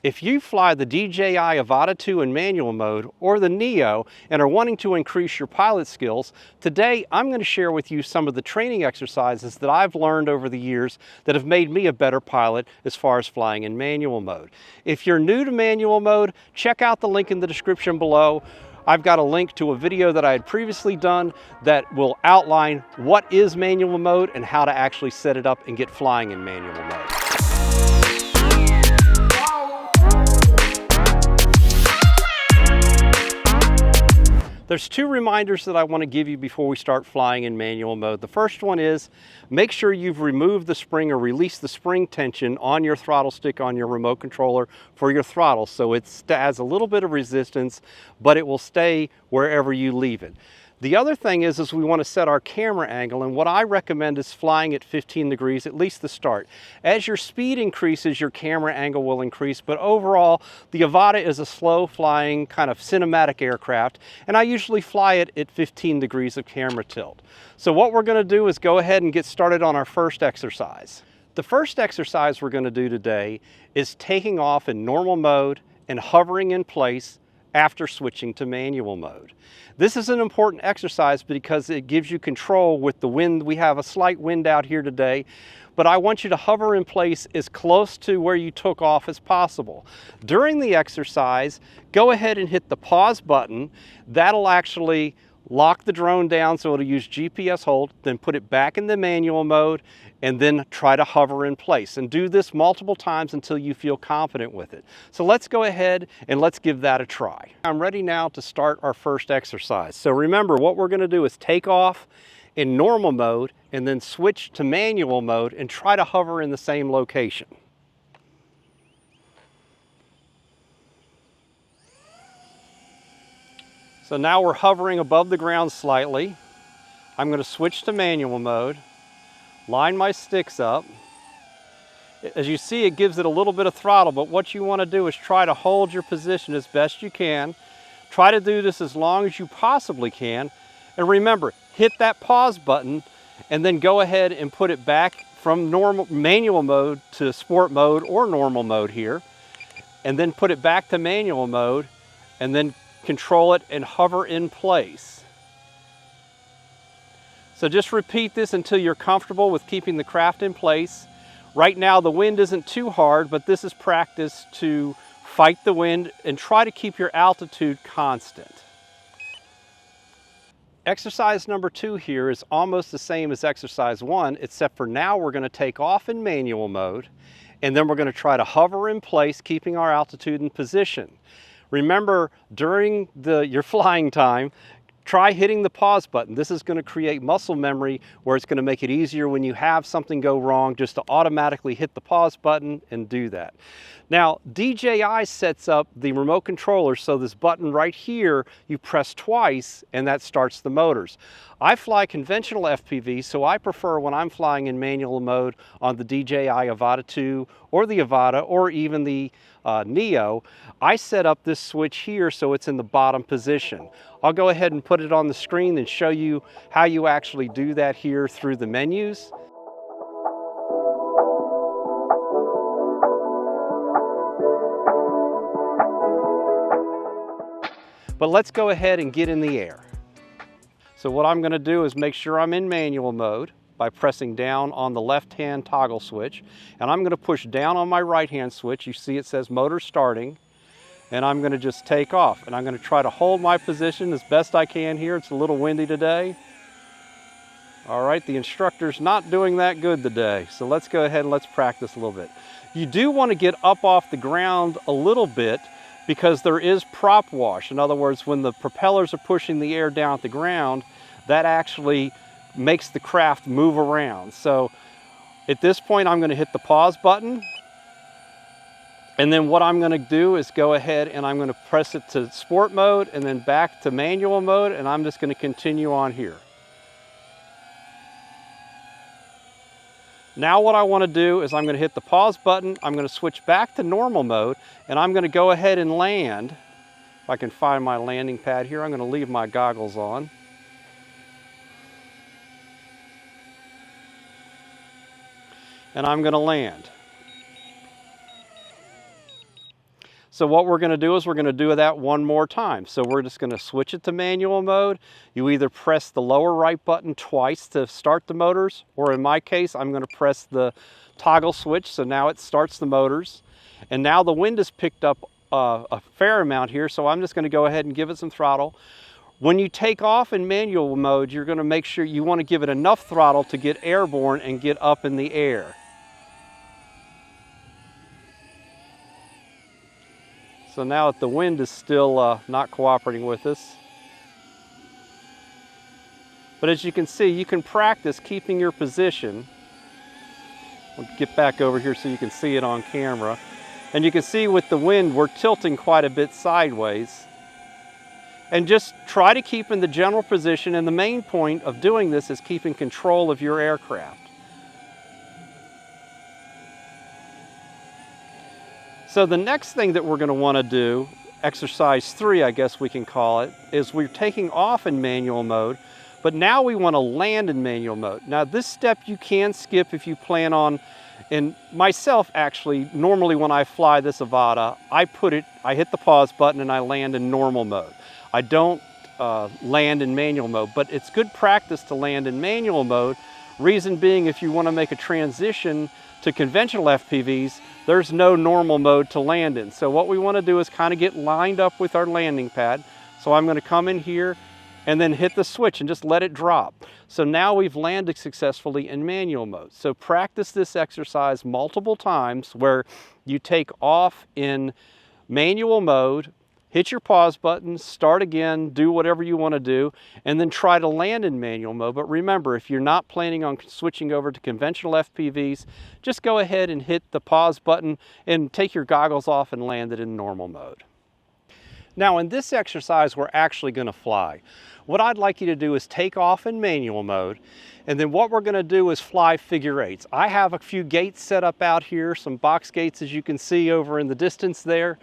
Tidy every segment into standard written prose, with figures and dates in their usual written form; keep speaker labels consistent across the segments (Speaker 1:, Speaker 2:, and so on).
Speaker 1: If you fly the DJI Avata 2 in manual mode or the Neo and are wanting to increase your pilot skills, today I'm going to share with you some of the training exercises that I've learned over the years that have made me a better pilot as far as flying in manual mode. If you're new to manual mode, check out the link in the description below. I've got a link to a video that I had previously done that will outline what is manual mode and how to actually set it up and get flying in manual mode. There's two reminders that I want to give you before we start flying in manual mode. The first one is make sure you've removed the spring or released the spring tension on your throttle stick on your remote controller for your throttle, so it has a little bit of resistance, but it will stay wherever you leave it. The other thing is we want to set our camera angle, and what I recommend is flying at 15 degrees, at least the start. As your speed increases, your camera angle will increase, but overall, the Avata is a slow flying kind of cinematic aircraft, and I usually fly it at 15 degrees of camera tilt. So what we're going to do is go ahead and get started on our first exercise. The first exercise we're going to do today is taking off in normal mode and hovering in place after switching to manual mode. This is an important exercise because it gives you control with the wind. We have a slight wind out here today, but I want you to hover in place as close to where you took off as possible. During the exercise, go ahead and hit the pause button. That'll actually lock the drone down so it'll use GPS hold, then put it back in the manual mode, and then try to hover in place. And do this multiple times until you feel confident with it. So let's go ahead and let's give that a try. I'm ready now to start our first exercise. So remember, what we're going to do is take off in normal mode and then switch to manual mode and try to hover in the same location. So now we're hovering above the ground slightly. I'm going to switch to manual mode, line my sticks up. As you see, it gives it a little bit of throttle, but what you want to do is try to hold your position as best you can. Try to do this as long as you possibly can. And remember, hit that pause button and then go ahead and put it back from normal manual mode to sport mode or normal mode here. And then put it back to manual mode and then control it and hover in place. So just repeat this until you're comfortable with keeping the craft in place. Right now the wind isn't too hard, but this is practice to fight the wind and try to keep your altitude constant. Exercise number 2 here is almost the same as exercise 1, except for now we're going to take off in manual mode, and then we're going to try to hover in place, keeping our altitude in position. Remember, during your flying time, try hitting the pause button. This is going to create muscle memory where it's going to make it easier when you have something go wrong just to automatically hit the pause button and do that. Now, DJI sets up the remote controller so this button right here, you press twice and that starts the motors. I fly conventional FPV, so I prefer when I'm flying in manual mode on the DJI Avata 2 or the Avata or even the Neo, I set up this switch here so it's in the bottom position. I'll go ahead and put it on the screen and show you how you actually do that here through the menus. But let's go ahead and get in the air. So what I'm going to do is make sure I'm in manual mode by pressing down on the left-hand toggle switch, and I'm going to push down on my right-hand switch. You see it says motor starting, and I'm going to just take off, and I'm going to try to hold my position as best I can here. It's a little windy today. All right, the instructor's not doing that good today, so let's go ahead and let's practice a little bit. You do want to get up off the ground a little bit because there is prop wash. In other words, when the propellers are pushing the air down at the ground, that actually makes the craft move around. So at this point, I'm going to hit the pause button. And then what I'm going to do is go ahead and I'm going to press it to sport mode and then back to manual mode, and I'm just going to continue on here. Now what I want to do is I'm going to hit the pause button, I'm going to switch back to normal mode, and I'm going to go ahead and land. If I can find my landing pad here, I'm going to leave my goggles on. And I'm going to land. So what we're going to do is we're going to do that one more time. So we're just going to switch it to manual mode. You either press the lower right button twice to start the motors, or in my case, I'm going to press the toggle switch. So now it starts the motors. And now the wind has picked up a fair amount here. So I'm just going to go ahead and give it some throttle. When you take off in manual mode, you're going to make sure you want to give it enough throttle to get airborne and get up in the air. So now the wind is still not cooperating with us. But as you can see, you can practice keeping your position. I'll get back over here so you can see it on camera. And you can see with the wind, we're tilting quite a bit sideways. And just try to keep in the general position. And the main point of doing this is keeping control of your aircraft. So the next thing that we're going to want to do, exercise 3, I guess we can call it, is we're taking off in manual mode, but now we want to land in manual mode. Now this step you can skip if you plan on, and myself actually, normally when I fly this Avata, I hit the pause button and I land in normal mode. I don't land in manual mode, but it's good practice to land in manual mode. Reason being, if you want to make a transition to conventional FPVs, there's no normal mode to land in. So what we want to do is kind of get lined up with our landing pad. So I'm going to come in here and then hit the switch and just let it drop. So now we've landed successfully in manual mode. So practice this exercise multiple times where you take off in manual mode, hit your pause button, start again, do whatever you want to do, and then try to land in manual mode. But remember, if you're not planning on switching over to conventional FPVs, just go ahead and hit the pause button and take your goggles off and land it in normal mode. Now in this exercise, we're actually going to fly. What I'd like you to do is take off in manual mode, and then what we're going to do is fly figure eights. I have a few gates set up out here, some box gates as you can see over in the distance there.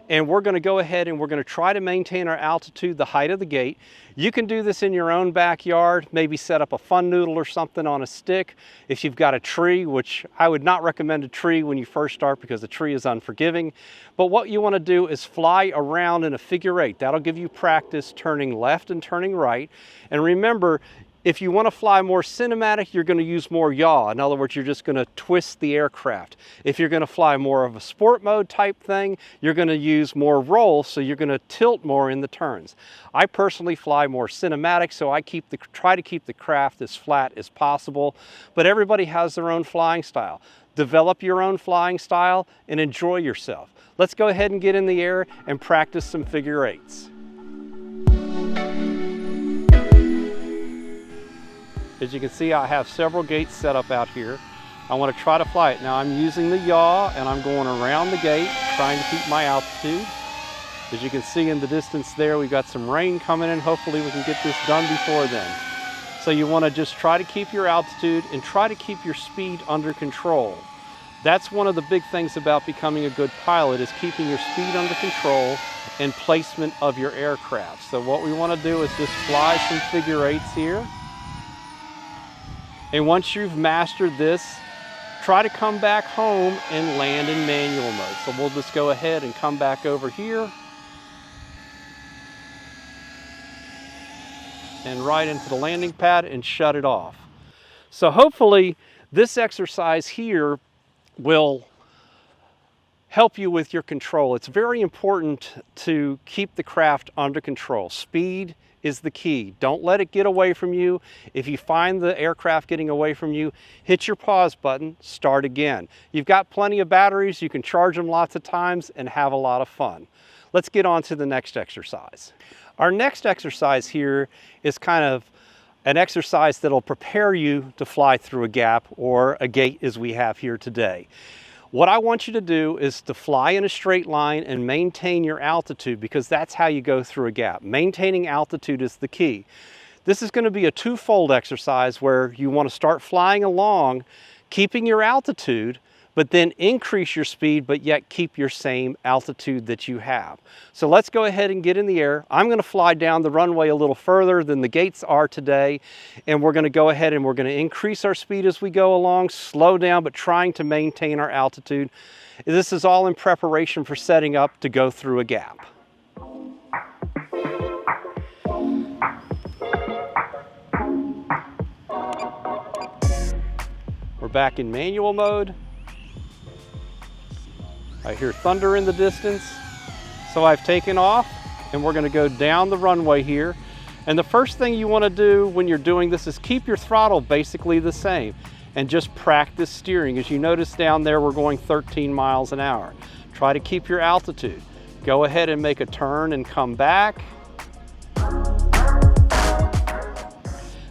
Speaker 1: And we're going to go ahead and we're going to try to maintain our altitude, the height of the gate. You can do this in your own backyard, maybe set up a fun noodle or something on a stick. If you've got a tree, which I would not recommend a tree when you first start because the tree is unforgiving. But what you want to do is fly around in a figure eight. That'll give you practice turning left and turning right. And remember, if you want to fly more cinematic, you're going to use more yaw. In other words, you're just going to twist the aircraft. If you're going to fly more of a sport mode type thing, you're going to use more roll, so you're going to tilt more in the turns. I personally fly more cinematic, so I try to keep the craft as flat as possible, but everybody has their own flying style. Develop your own flying style and enjoy yourself. Let's go ahead and get in the air and practice some figure eights. As you can see, I have several gates set up out here. I want to try to fly it. Now I'm using the yaw and I'm going around the gate, trying to keep my altitude. As you can see in the distance there, we've got some rain coming in. Hopefully we can get this done before then. So you want to just try to keep your altitude and try to keep your speed under control. That's one of the big things about becoming a good pilot, is keeping your speed under control and placement of your aircraft. So what we want to do is just fly some figure eights here. And once you've mastered this, try to come back home and land in manual mode. So we'll just go ahead and come back over here and right into the landing pad and shut it off. So hopefully this exercise here will help you with your control. It's very important to keep the craft under control. Speed is the key. Don't let it get away from you. If you find the aircraft getting away from you, hit your pause button, start again. You've got plenty of batteries, you can charge them lots of times and have a lot of fun. Let's get on to the next exercise. Our next exercise here is kind of an exercise that'll prepare you to fly through a gap or a gate as we have here today. What I want you to do is to fly in a straight line and maintain your altitude, because that's how you go through a gap. Maintaining altitude is the key. This is going to be a twofold exercise where you want to start flying along, keeping your altitude, but then increase your speed, but yet keep your same altitude that you have. So let's go ahead and get in the air. I'm gonna fly down the runway a little further than the gates are today, and we're gonna go ahead and we're gonna increase our speed as we go along, slow down, but trying to maintain our altitude. This is all in preparation for setting up to go through a gap. We're back in manual mode. I hear thunder in the distance. So I've taken off and we're gonna go down the runway here. And the first thing you wanna do when you're doing this is keep your throttle basically the same and just practice steering. As you notice down there, we're going 13 miles an hour. Try to keep your altitude. Go ahead and make a turn and come back.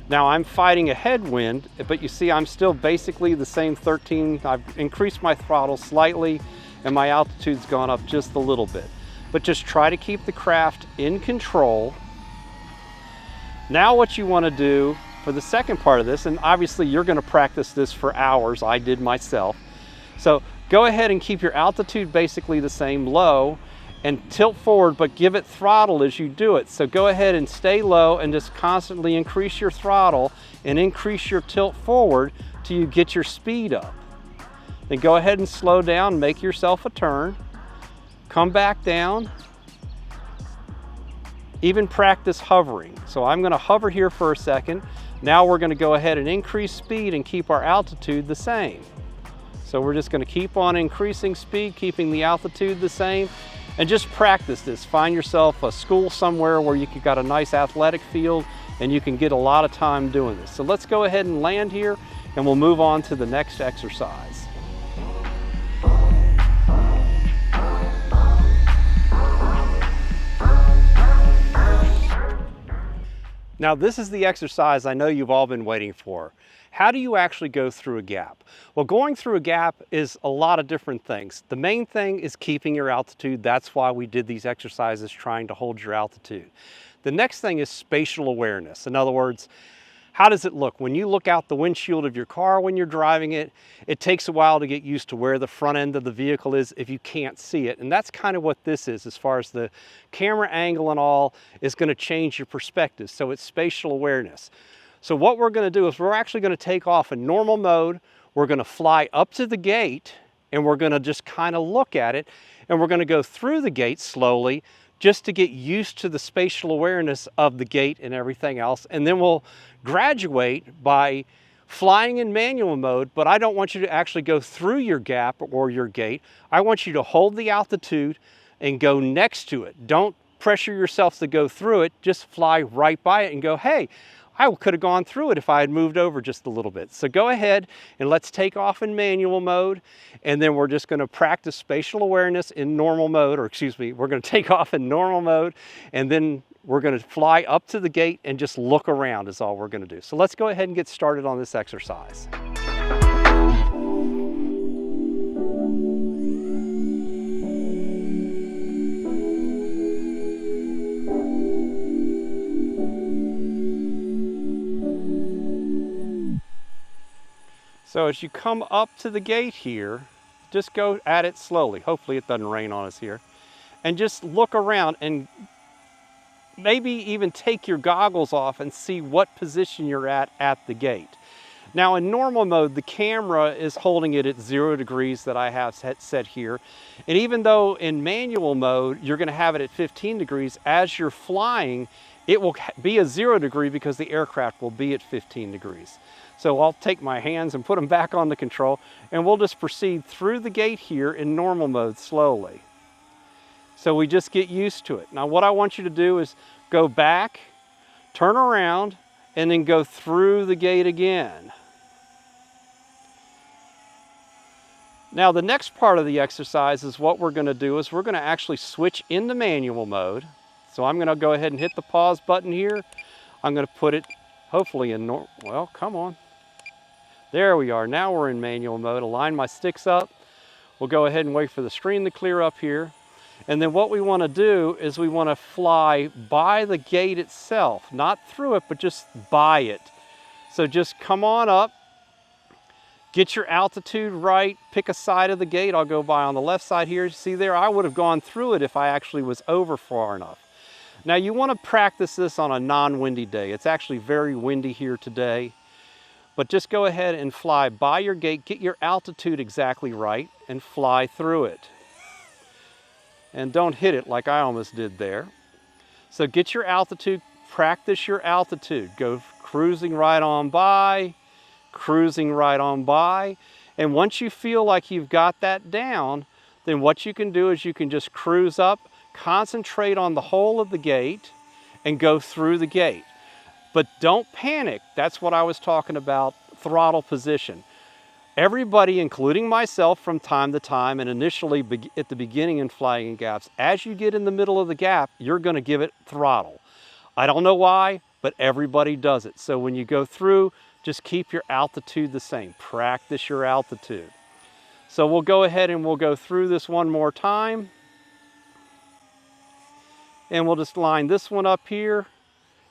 Speaker 1: Now I'm fighting a headwind, but you see I'm still basically the same 13. I've increased my throttle slightly and my altitude's gone up just a little bit. But just try to keep the craft in control. Now what you want to do for the second part of this, and obviously you're going to practice this for hours, I did myself. So go ahead and keep your altitude basically the same, low, and tilt forward, but give it throttle as you do it. So go ahead and stay low and just constantly increase your throttle and increase your tilt forward till you get your speed up. Then go ahead and slow down, make yourself a turn, come back down, even practice hovering. So I'm gonna hover here for a second. Now we're gonna go ahead and increase speed and keep our altitude the same. So we're just gonna keep on increasing speed, keeping the altitude the same, and just practice this. Find yourself a school somewhere where you got a nice athletic field and you can get a lot of time doing this. So let's go ahead and land here and we'll move on to the next exercise. Now this is the exercise I know you've all been waiting for. How do you actually go through a gap? Well, going through a gap is a lot of different things. The main thing is keeping your altitude. That's why we did these exercises, trying to hold your altitude. The next thing is spatial awareness. In other words, how does it look? When you look out the windshield of your car when you're driving it, it takes a while to get used to where the front end of the vehicle is if you can't see it. And that's kind of what this is, as far as the camera angle and all is going to change your perspective. So it's spatial awareness. So what we're going to do is we're actually going to take off in normal mode. We're going to fly up to the gate and we're going to just kind of look at it, and we're going to go through the gate slowly just to get used to the spatial awareness of the gate and everything else. And then we'll graduate by flying in manual mode, but I don't want you to actually go through your gap or your gate. I want you to hold the altitude and go next to it. Don't pressure yourself to go through it, just fly right by it and go, hey, I could have gone through it if I had moved over just a little bit. So go ahead and let's take off in manual mode, and then we're just going to practice spatial awareness in normal mode, or excuse me, we're going to take off in normal mode, and then we're going to fly up to the gate and just look around is all we're going to do. So let's go ahead and get started on this exercise. So as you come up to the gate here, just go at it slowly. Hopefully it doesn't rain on us here. And just look around and maybe even take your goggles off and see what position you're at the gate. Now in normal mode, the camera is holding it at 0 degrees that I have set here. And even though in manual mode, you're gonna have it at 15 degrees, as you're flying, it will be a 0 degree because the aircraft will be at 15 degrees. So I'll take my hands and put them back on the control, and we'll just proceed through the gate here in normal mode slowly. So we just get used to it. Now what I want you to do is go back, turn around, and then go through the gate again. Now the next part of the exercise is what we're going to do is we're going to actually switch into manual mode. So I'm going to go ahead and hit the pause button here. I'm going to put it hopefully in well, come on. There we are. Now we're in manual mode. Align my sticks up. We'll go ahead and wait for the screen to clear up here. And then what we want to do is we want to fly by the gate itself, not through it, but just by it. So just come on up, Get your altitude right, pick a side of the gate. I'll go by on the left side here. See there, I would have gone through it if I actually was over far enough. Now you want to practice this on a non-windy day. It's actually very windy here today. But just go ahead and fly by your gate, get your altitude exactly right, and fly through it. And don't hit it like I almost did there. So get your altitude, practice your altitude. Go cruising right on by, cruising right on by. And once you feel like you've got that down, then what you can do is you can just cruise up, concentrate on the whole of the gate, and go through the gate. But don't panic. That's what I was talking about, throttle position. Everybody, including myself from time to time, and initially at the beginning in flying in gaps, as you get in the middle of the gap, you're going to give it throttle. I don't know why, but everybody does it. So when you go through, just keep your altitude the same. Practice your altitude. So we'll go ahead and we'll go through this one more time. And we'll just line this one up here,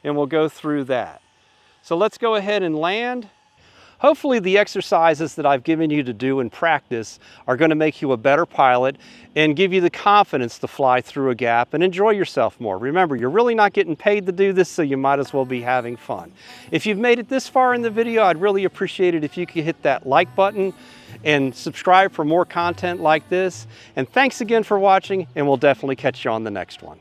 Speaker 1: and we'll go through that. So let's go ahead and land. Hopefully the exercises that I've given you to do in practice are going to make you a better pilot and give you the confidence to fly through a gap and enjoy yourself more. Remember, you're really not getting paid to do this, so you might as well be having fun. If you've made it this far in the video, I'd really appreciate it if you could hit that like button and subscribe for more content like this. And thanks again for watching, and we'll definitely catch you on the next one.